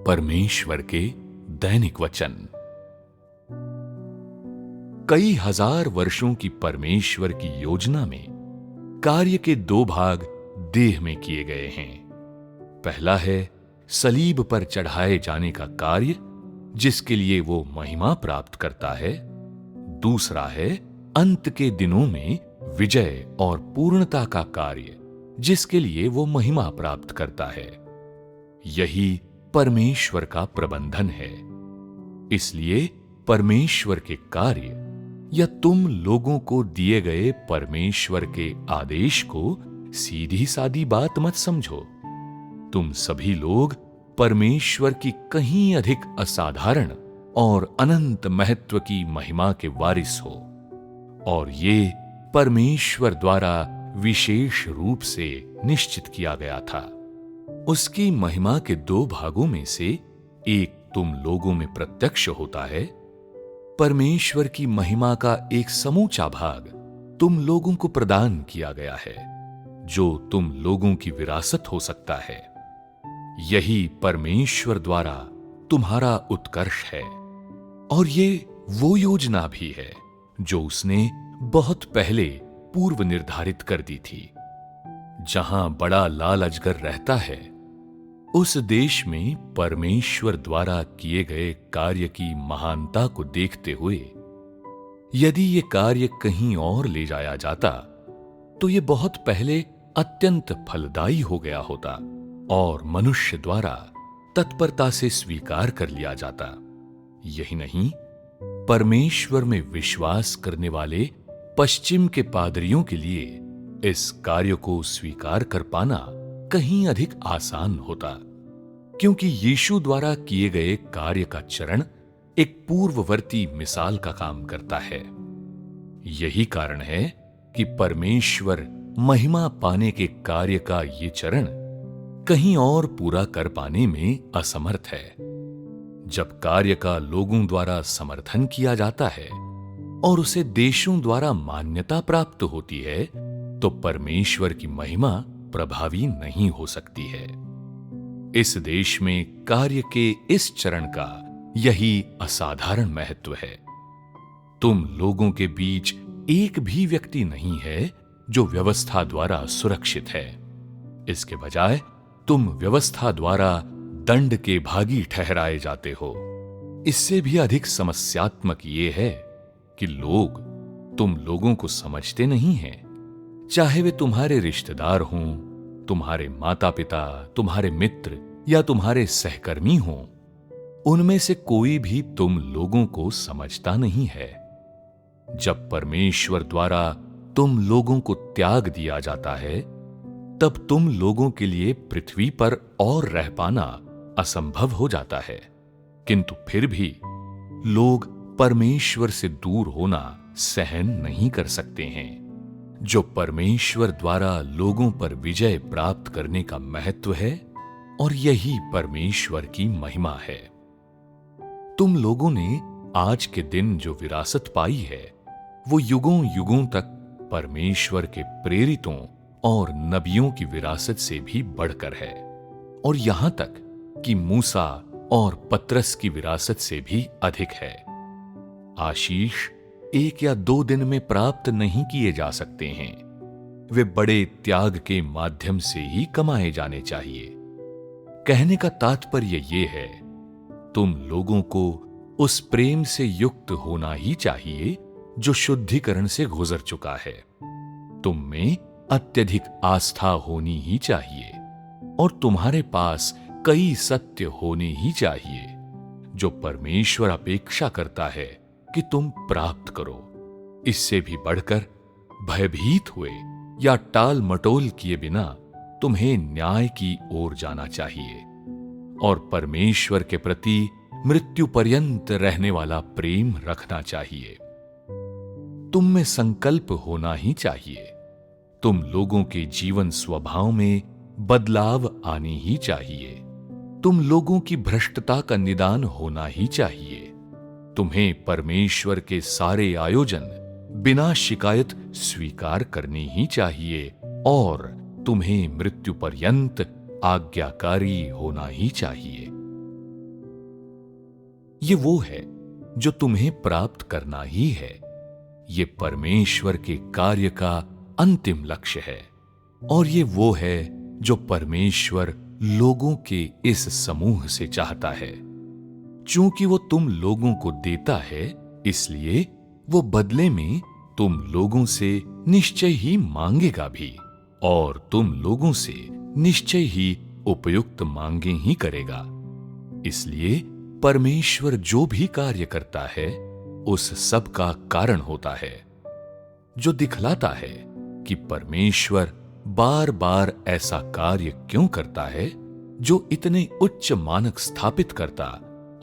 परमेश्वर के दैनिक वचन। कई हजार वर्षों की परमेश्वर की योजना में कार्य के दो भाग देह में किए गए हैं। पहला है सलीब पर चढ़ाए जाने का कार्य, जिसके लिए वो महिमा प्राप्त करता है। दूसरा है अंत के दिनों में विजय और पूर्णता का कार्य, जिसके लिए वो महिमा प्राप्त करता है। यही परमेश्वर का प्रबंधन है। इसलिए परमेश्वर के कार्य या तुम लोगों को दिए गए परमेश्वर के आदेश को सीधी सादी बात मत समझो। तुम सभी लोग परमेश्वर की कहीं अधिक असाधारण और अनंत महत्व की महिमा के वारिस हो, और ये परमेश्वर द्वारा विशेष रूप से निश्चित किया गया था। उसकी महिमा के दो भागों में से एक तुम लोगों में प्रत्यक्ष होता है। परमेश्वर की महिमा का एक समूचा भाग तुम लोगों को प्रदान किया गया है, जो तुम लोगों की विरासत हो सकता है। यही परमेश्वर द्वारा तुम्हारा उत्कर्ष है, और ये वो योजना भी है जो उसने बहुत पहले पूर्व निर्धारित कर दी थी। जहां बड़ा लाल अजगर रहता है, उस देश में परमेश्वर द्वारा किए गए कार्य की महानता को देखते हुए यदि ये कार्य कहीं और ले जाया जाता तो ये बहुत पहले अत्यंत फलदायी हो गया होता और मनुष्य द्वारा तत्परता से स्वीकार कर लिया जाता। यही नहीं, परमेश्वर में विश्वास करने वाले पश्चिम के पादरियों के लिए इस कार्य को स्वीकार कर पाना कहीं अधिक आसान होता, क्योंकि यीशु द्वारा किए गए कार्य का चरण एक पूर्ववर्ती मिसाल का काम करता है। यही कारण है कि परमेश्वर महिमा पाने के कार्य का ये चरण कहीं और पूरा कर पाने में असमर्थ है। जब कार्य का लोगों द्वारा समर्थन किया जाता है और उसे देशों द्वारा मान्यता प्राप्त होती है, तो परमेश्वर की महिमा प्रभावी नहीं हो सकती है। इस देश में कार्य के इस चरण का यही असाधारण महत्व है। तुम लोगों के बीच एक भी व्यक्ति नहीं है जो व्यवस्था द्वारा सुरक्षित है। इसके बजाय तुम व्यवस्था द्वारा दंड के भागी ठहराए जाते हो। इससे भी अधिक समस्यात्मक ये है कि लोग तुम लोगों को समझते नहीं हैं, चाहे वे तुम्हारे रिश्तेदार हों, तुम्हारे माता पिता, तुम्हारे मित्र या तुम्हारे सहकर्मी हों। उनमें से कोई भी तुम लोगों को समझता नहीं है। जब परमेश्वर द्वारा तुम लोगों को त्याग दिया जाता है, तब तुम लोगों के लिए पृथ्वी पर और रह पाना असंभव हो जाता है। किंतु फिर भी लोग परमेश्वर से दूर होना सहन नहीं कर सकते हैं। जो परमेश्वर द्वारा लोगों पर विजय प्राप्त करने का महत्व है, और यही परमेश्वर की महिमा है। तुम लोगों ने आज के दिन जो विरासत पाई है, वो युगों युगों तक परमेश्वर के प्रेरितों और नबियों की विरासत से भी बढ़कर है, और यहां तक कि मूसा और पतरस की विरासत से भी अधिक है। आशीष एक या दो दिन में प्राप्त नहीं किए जा सकते हैं। वे बड़े त्याग के माध्यम से ही कमाए जाने चाहिए। कहने का तात्पर्य यह है, तुम लोगों को उस प्रेम से युक्त होना ही चाहिए जो शुद्धिकरण से गुजर चुका है। तुम में अत्यधिक आस्था होनी ही चाहिए, और तुम्हारे पास कई सत्य होने ही चाहिए जो परमेश्वर अपेक्षा करता है कि तुम प्राप्त करो। इससे भी बढ़कर भयभीत हुए या टाल मटोल किए बिना तुम्हें न्याय की ओर जाना चाहिए, और परमेश्वर के प्रति मृत्यु पर्यंत रहने वाला प्रेम रखना चाहिए। तुम में संकल्प होना ही चाहिए। तुम लोगों के जीवन स्वभाव में बदलाव आनी ही चाहिए। तुम लोगों की भ्रष्टता का निदान होना ही चाहिए। तुम्हें परमेश्वर के सारे आयोजन बिना शिकायत स्वीकार करनी ही चाहिए, और तुम्हें मृत्यु पर्यंत आज्ञाकारी होना ही चाहिए। ये वो है जो तुम्हें प्राप्त करना ही है। ये परमेश्वर के कार्य का अंतिम लक्ष्य है, और ये वो है जो परमेश्वर लोगों के इस समूह से चाहता है। चूंकि वो तुम लोगों को देता है, इसलिए वो बदले में तुम लोगों से निश्चय ही मांगेगा भी, और तुम लोगों से निश्चय ही उपयुक्त मांगे ही करेगा। इसलिए परमेश्वर जो भी कार्य करता है उस सब का कारण होता है, जो दिखलाता है कि परमेश्वर बार बार ऐसा कार्य क्यों करता है, जो इतने उच्च मानक स्थापित करता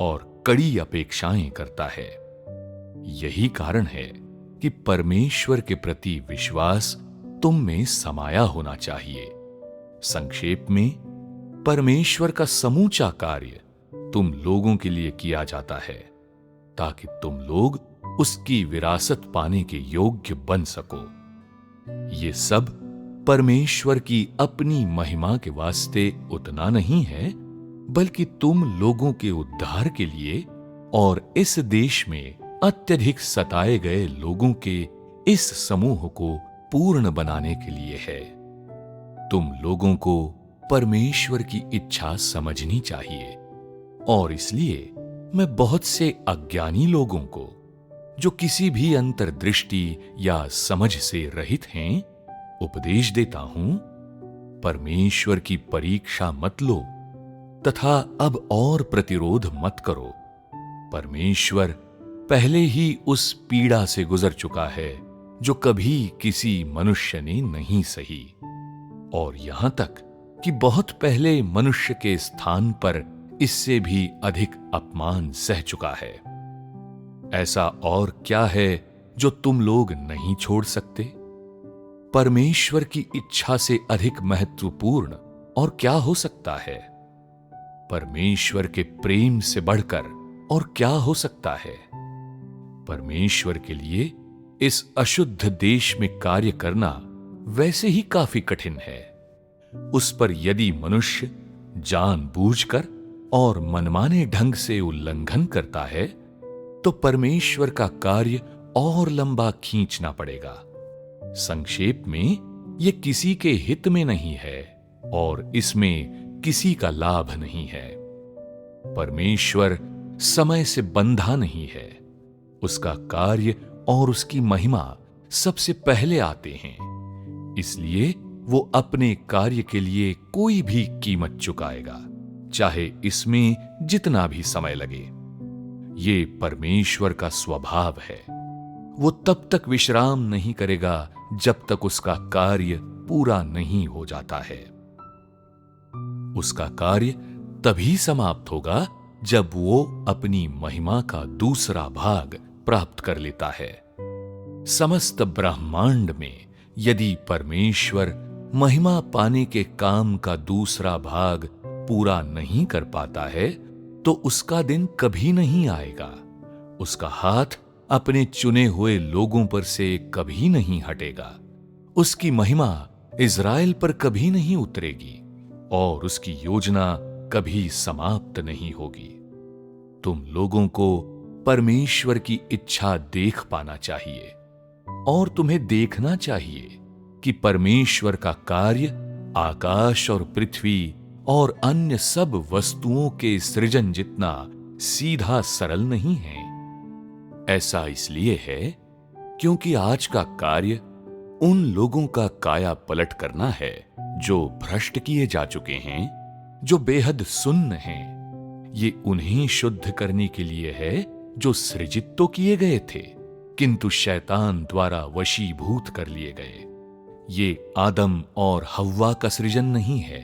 और कड़ी अपेक्षाएं करता है। यही कारण है कि परमेश्वर के प्रति विश्वास तुम में समाया होना चाहिए। संक्षेप में, परमेश्वर का समूचा कार्य तुम लोगों के लिए किया जाता है, ताकि तुम लोग उसकी विरासत पाने के योग्य बन सको। ये सब परमेश्वर की अपनी महिमा के वास्ते उतना नहीं है, बल्कि तुम लोगों के उद्धार के लिए और इस देश में अत्यधिक सताए गए लोगों के इस समूह को पूर्ण बनाने के लिए है। तुम लोगों को परमेश्वर की इच्छा समझनी चाहिए, और इसलिए मैं बहुत से अज्ञानी लोगों को, जो किसी भी अंतर्दृष्टि या समझ से रहित हैं, उपदेश देता हूं, परमेश्वर की परीक्षा मत लो तथा अब और प्रतिरोध मत करो। परमेश्वर पहले ही उस पीड़ा से गुजर चुका है जो कभी किसी मनुष्य ने नहीं सही, और यहां तक कि बहुत पहले मनुष्य के स्थान पर इससे भी अधिक अपमान सह चुका है। ऐसा और क्या है जो तुम लोग नहीं छोड़ सकते? परमेश्वर की इच्छा से अधिक महत्वपूर्ण और क्या हो सकता है? परमेश्वर के प्रेम से बढ़कर और क्या हो सकता है? परमेश्वर के लिए इस अशुद्ध देश में कार्य करना वैसे ही काफी कठिन है। उस पर यदि मनुष्य जानबूझकर और मनमाने ढंग से उल्लंघन करता है, तो परमेश्वर का कार्य और लंबा खींचना पड़ेगा। संक्षेप में, यह किसी के हित में नहीं है और इसमें किसी का लाभ नहीं है। परमेश्वर समय से बंधा नहीं है। उसका कार्य और उसकी महिमा सबसे पहले आते हैं, इसलिए वो अपने कार्य के लिए कोई भी कीमत चुकाएगा, चाहे इसमें जितना भी समय लगे। ये परमेश्वर का स्वभाव है। वो तब तक विश्राम नहीं करेगा जब तक उसका कार्य पूरा नहीं हो जाता है। उसका कार्य तभी समाप्त होगा जब वो अपनी महिमा का दूसरा भाग प्राप्त कर लेता है। समस्त ब्रह्मांड में यदि परमेश्वर महिमा पाने के काम का दूसरा भाग पूरा नहीं कर पाता है, तो उसका दिन कभी नहीं आएगा। उसका हाथ अपने चुने हुए लोगों पर से कभी नहीं हटेगा। उसकी महिमा इज़राइल पर कभी नहीं उतरेगी और उसकी योजना कभी समाप्त नहीं होगी। तुम लोगों को परमेश्वर की इच्छा देख पाना चाहिए, और तुम्हें देखना चाहिए कि परमेश्वर का कार्य आकाश और पृथ्वी और अन्य सब वस्तुओं के सृजन जितना सीधा सरल नहीं है। ऐसा इसलिए है क्योंकि आज का कार्य उन लोगों का काया पलट करना है जो भ्रष्ट किए जा चुके हैं, जो बेहद सुन्न हैं। ये उन्हें शुद्ध करने के लिए है जो सृजित तो किए गए थे, किंतु शैतान द्वारा वशीभूत कर लिए गए। ये आदम और हव्वा का सृजन नहीं है।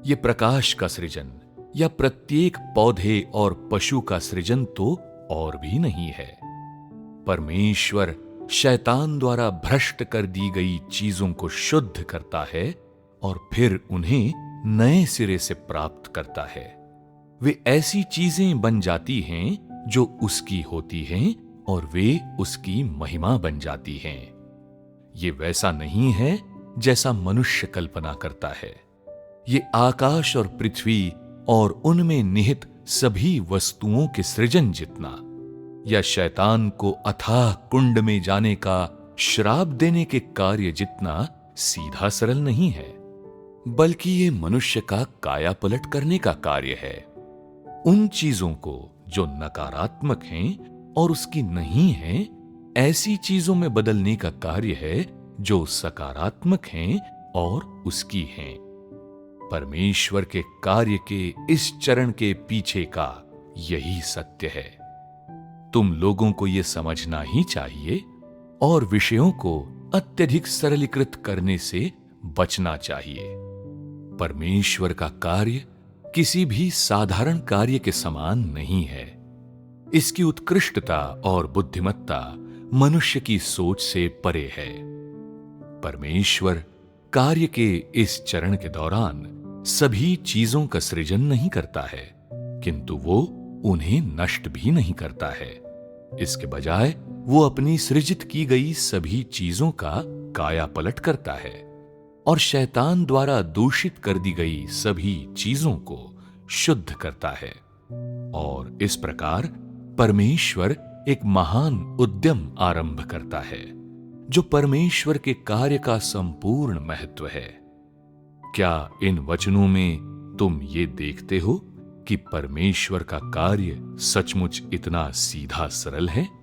ये प्रकाश का सृजन या प्रत्येक पौधे और पशु का सृजन तो और भी नहीं है। परमेश्वर शैतान द्वारा भ्रष्ट कर दी गई चीजों को शुद्ध करता है और फिर उन्हें नए सिरे से प्राप्त करता है। वे ऐसी चीजें बन जाती हैं जो उसकी होती हैं और वे उसकी महिमा बन जाती हैं। ये वैसा नहीं है जैसा मनुष्य कल्पना करता है। ये आकाश और पृथ्वी और उनमें निहित सभी वस्तुओं के सृजन जितना, या शैतान को अथाह कुंड में जाने का श्राप देने के कार्य जितना सीधा सरल नहीं है, बल्कि ये मनुष्य का काया पलट करने का कार्य है। उन चीजों को जो नकारात्मक हैं और उसकी नहीं हैं, ऐसी चीजों में बदलने का कार्य है जो सकारात्मक हैं और उसकी हैं। परमेश्वर के कार्य के इस चरण के पीछे का यही सत्य है। तुम लोगों को यह समझना ही चाहिए और विषयों को अत्यधिक सरलीकृत करने से बचना चाहिए। परमेश्वर का कार्य किसी भी साधारण कार्य के समान नहीं है। इसकी उत्कृष्टता और बुद्धिमत्ता मनुष्य की सोच से परे है। परमेश्वर कार्य के इस चरण के दौरान सभी चीजों का सृजन नहीं करता है, किंतु वो उन्हें नष्ट भी नहीं करता है। इसके बजाय वो अपनी सृजित की गई सभी चीजों का काया पलट करता है और शैतान द्वारा दूषित कर दी गई सभी चीजों को शुद्ध करता है। और इस प्रकार परमेश्वर एक महान उद्यम आरंभ करता है, जो परमेश्वर के कार्य का संपूर्ण महत्व है। क्या इन वचनों में तुम ये देखते हो कि परमेश्वर का कार्य सचमुच इतना सीधा सरल है?